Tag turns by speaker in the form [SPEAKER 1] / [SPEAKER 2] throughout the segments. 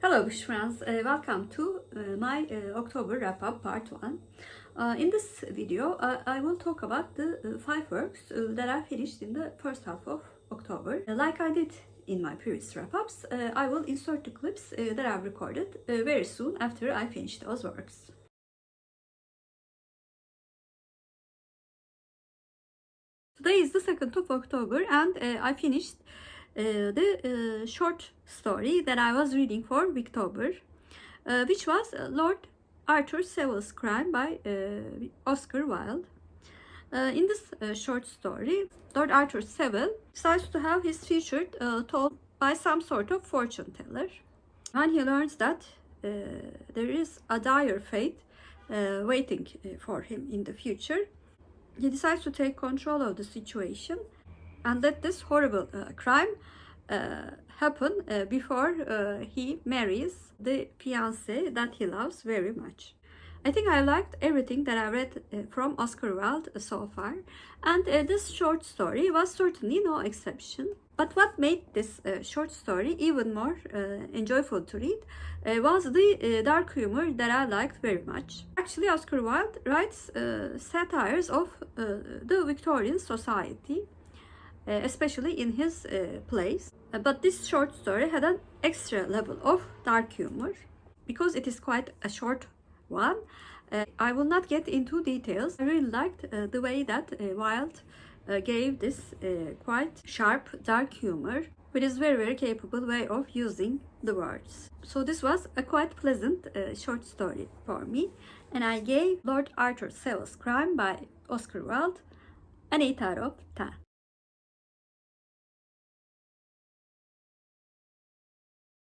[SPEAKER 1] Hello Bookish friends, welcome to my October wrap-up part 1. In this video, I will talk about the 5 works that I finished in the first half of October. Like I did in my previous wrap-ups, I will insert the clips that I've recorded very soon after I finish those works. Today is the 2nd of October and I finished the short story that I was reading for victober, which was Lord Arthur Savile's Crime by Oscar Wilde. In this short story, Lord Arthur Savile decides to have his future told by some sort of fortune teller. When he learns that there is a dire fate waiting for him in the future, he decides to take control of the situation and let this horrible crime happen before he marries the fiancée that he loves very much. I think I liked everything that I read from Oscar Wilde so far, and this short story was certainly no exception. But what made this short story even more enjoyable to read was the dark humor that I liked very much. Actually, Oscar Wilde writes satires of the Victorian society, especially in his plays. But this short story had an extra level of dark humor because it is quite a short one. I will not get into details. I really liked the way that Wilde gave this quite sharp dark humor with his very capable way of using the words. So this was a quite pleasant short story for me, and I gave Lord Arthur Savile's Crime by Oscar Wilde an 8 out of 10.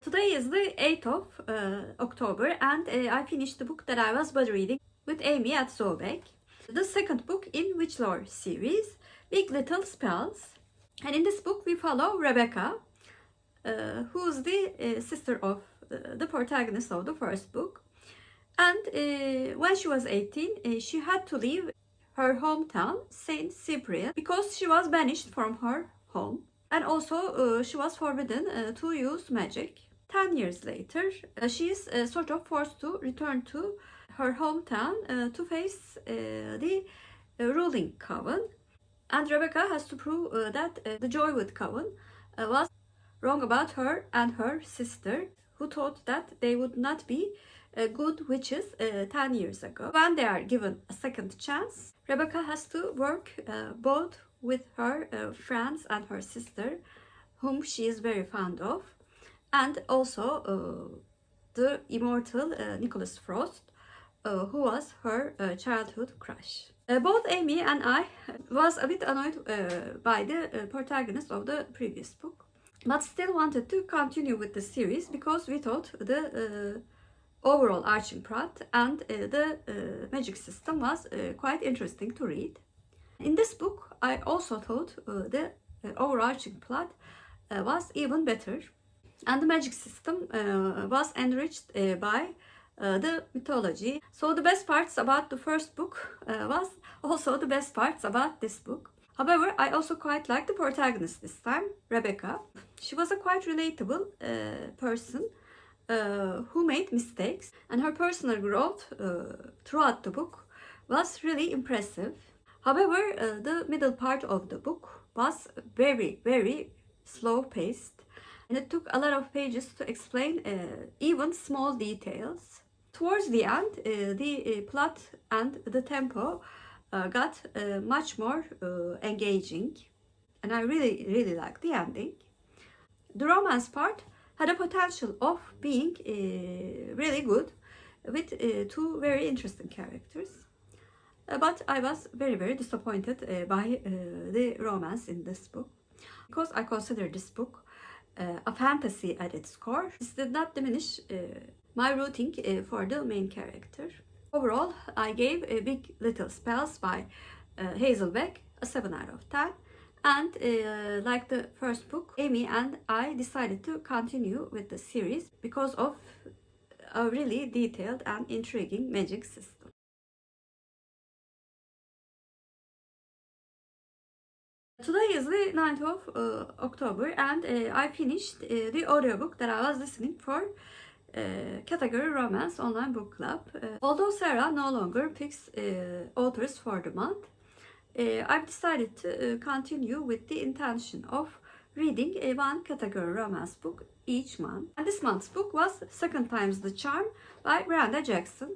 [SPEAKER 1] Today is the 8th of October and I finished the book that I was buddy reading with Amy at Beck, the second book in Witch Lore series, Big Little Spells. And in this book we follow Rebecca, who's the sister of the protagonist of the first book. And when she was 18, she had to leave her hometown, Saint Cyprian, because she was banished from her home. And also she was forbidden to use magic. 10 years later, she is sort of forced to return to her hometown to face the ruling coven. And Rebecca has to prove that the Joywood coven was wrong about her and her sister, who thought that they would not be good witches 10 years ago. When they are given a second chance, Rebecca has to work both with her friends and her sister, whom she is very fond of, and also the immortal Nicholas Frost, who was her childhood crush. Both Amy and I was a bit annoyed by the protagonist of the previous book, but still wanted to continue with the series because we thought the overall arching plot and the magic system was quite interesting to read. In this book, I also thought the overarching plot was even better, and the magic system was enriched by the mythology. So the best parts about the first book was also the best parts about this book. However, I also quite liked the protagonist this time, Rebecca. She was a quite relatable person who made mistakes, and her personal growth throughout the book was really impressive. However, the middle part of the book was very slow paced, and it took a lot of pages to explain even small details. Towards the end, the plot and the tempo got much more engaging, and I really liked the ending. The romance part had a potential of being really good with 2 very interesting characters. But I was very disappointed by the romance in this book, because I consider this book a fantasy at its core. This did not diminish my rooting for the main character. Overall, I gave Big Little Spells by Hazel Beck a 7 out of 10. And like the first book, Amy and I decided to continue with the series because of a really detailed and intriguing magic system. Today is the 9th of October and I finished the audiobook that I was listening for category romance online book club. Although Sarah no longer picks authors for the month, I've decided to continue with the intention of reading one category romance book each month. And this month's book was Second Time's the Charm by Brenda Jackson.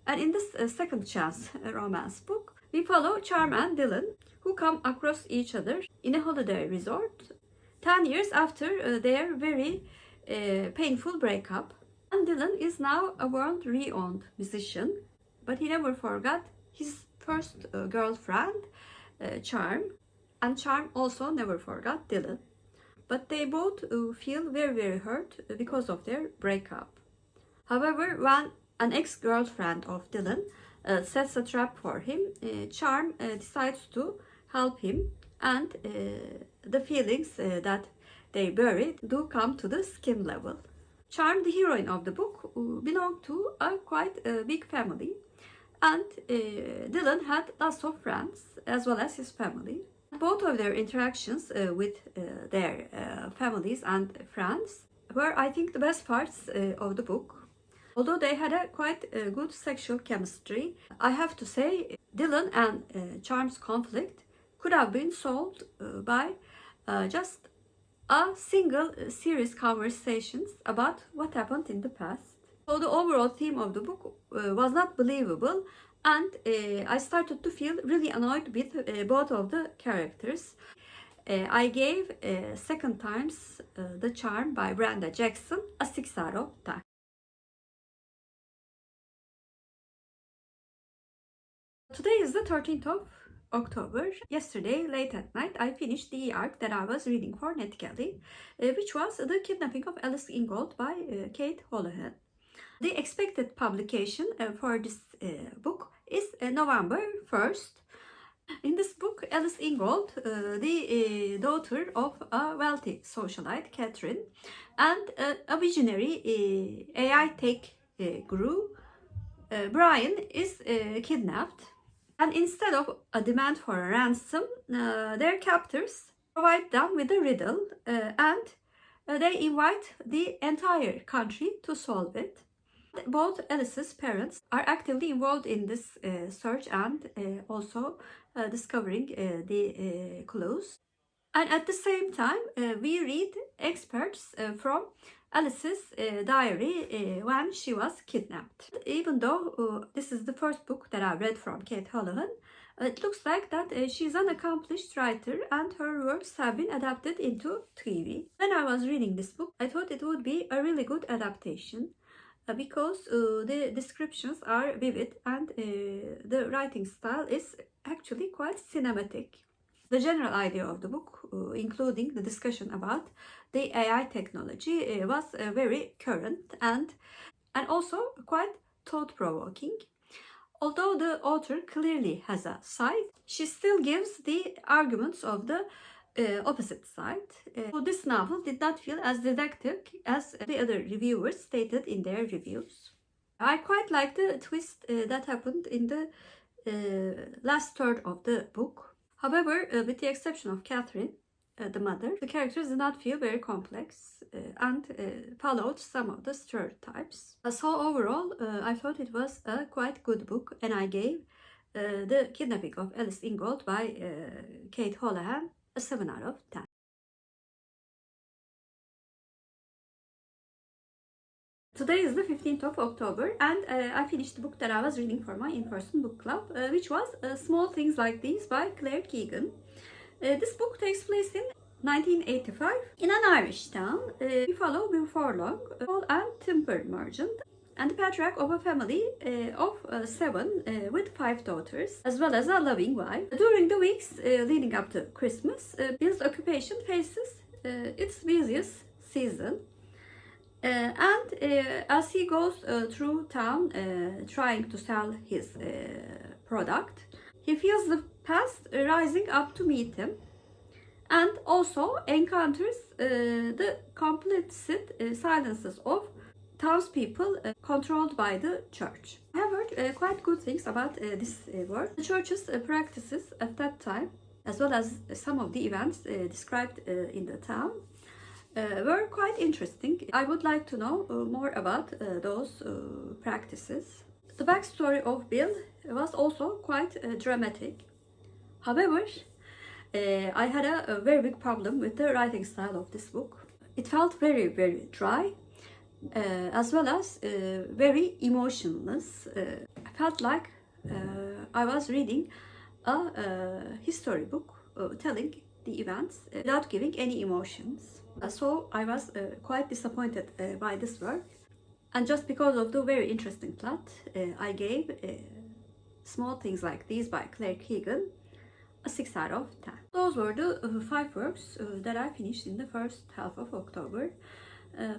[SPEAKER 1] And in this second chance romance book, we follow Charm and Dylan, who come across each other in a holiday resort 10 years after their very painful breakup. And Dylan is now a world-renowned musician, but he never forgot his first girlfriend, Charm, and Charm also never forgot Dylan. But they both feel very hurt because of their breakup. However, when an ex-girlfriend of Dylan sets a trap for him, Charm decides to help him, and the feelings that they buried do come to the skin level. Charm, the heroine of the book, belonged to a quite big family, and Dylan had lots of friends as well as his family. Both of their interactions with their families and friends were, I think, the best parts of the book. Although they had a quite good sexual chemistry, I have to say Dylan and Charm's conflict could have been solved by just a single serious conversations about what happened in the past. So the overall theme of the book was not believable, and I started to feel really annoyed with both of the characters. I gave Second Time's The Charm by Brenda Jackson a 6 out of 10. Today is the 13th of October. Yesterday, late at night, I finished the arc that I was reading for NetGalley, which was The Kidnapping of Alice Ingold by Cate Holahan. The expected publication for this book is November 1st. In this book, Alice Ingold, the daughter of a wealthy socialite, Catherine, and a visionary AI tech guru, Brian, is kidnapped. And instead of a demand for a ransom, their captors provide them with a riddle, and they invite the entire country to solve it. Both Alice's parents are actively involved in this search and also discovering the clues. And at the same time, we read excerpts from Alice's diary when she was kidnapped. Even though this is the first book that I read from Cate Holahan, it looks like that she's an accomplished writer and her works have been adapted into TV. When I was reading this book, I thought it would be a really good adaptation because the descriptions are vivid and the writing style is actually quite cinematic. The general idea of the book, including the discussion about the AI technology, was very current and also quite thought-provoking. Although the author clearly has a side, she still gives the arguments of the opposite side. So this novel did not feel as didactic as the other reviewers stated in their reviews. I quite like the twist that happened in the last third of the book. However, with the exception of Catherine, the mother, the characters did not feel very complex and followed some of the stereotypes. So overall, I thought it was a quite good book, and I gave The Kidnapping of Alice Ingold by Cate Holahan a 7 out of 10. Today is the 15th of October, and I finished the book that I was reading for my in-person book club, which was Small Things Like These by Keegan. This book takes place in 1985 in an Irish town. We follow before long coal and timber merchant and the patriarch of a family of 7 with 5 daughters, as well as a loving wife. During the weeks leading up to Christmas, Bill's occupation faces its busiest season. And as he goes through town trying to sell his product, he feels the past rising up to meet him, and also encounters the complicit silences of townspeople controlled by the church. I have heard quite good things about this work. The church's practices at that time, as well as some of the events described in the town, were quite interesting. I would like to know more about those practices. The backstory of Bill was also quite dramatic. However, I had a very big problem with the writing style of this book. It felt very, very dry, as well as very emotionless. I felt like I was reading a history book telling the events without giving any emotions. So I was quite disappointed by this work. And just because of the very interesting plot, I gave Small Things Like These by Keegan a 6 out of 10. Those were the 5 works that I finished in the first half of October.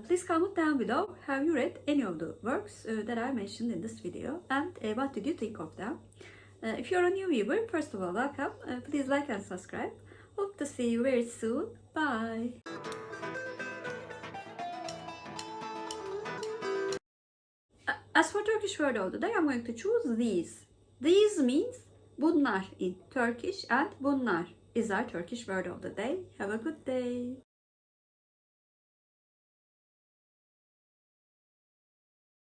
[SPEAKER 1] Please comment down below, have you read any of the works that I mentioned in this video, and what did you think of them? If you're a new viewer, first of all, welcome. Please like and subscribe. Hope to see you very soon. Bye. As for Turkish word of the day, I'm going to choose these. These means bunlar in Turkish, and bunlar is our Turkish word of the day. Have a good day.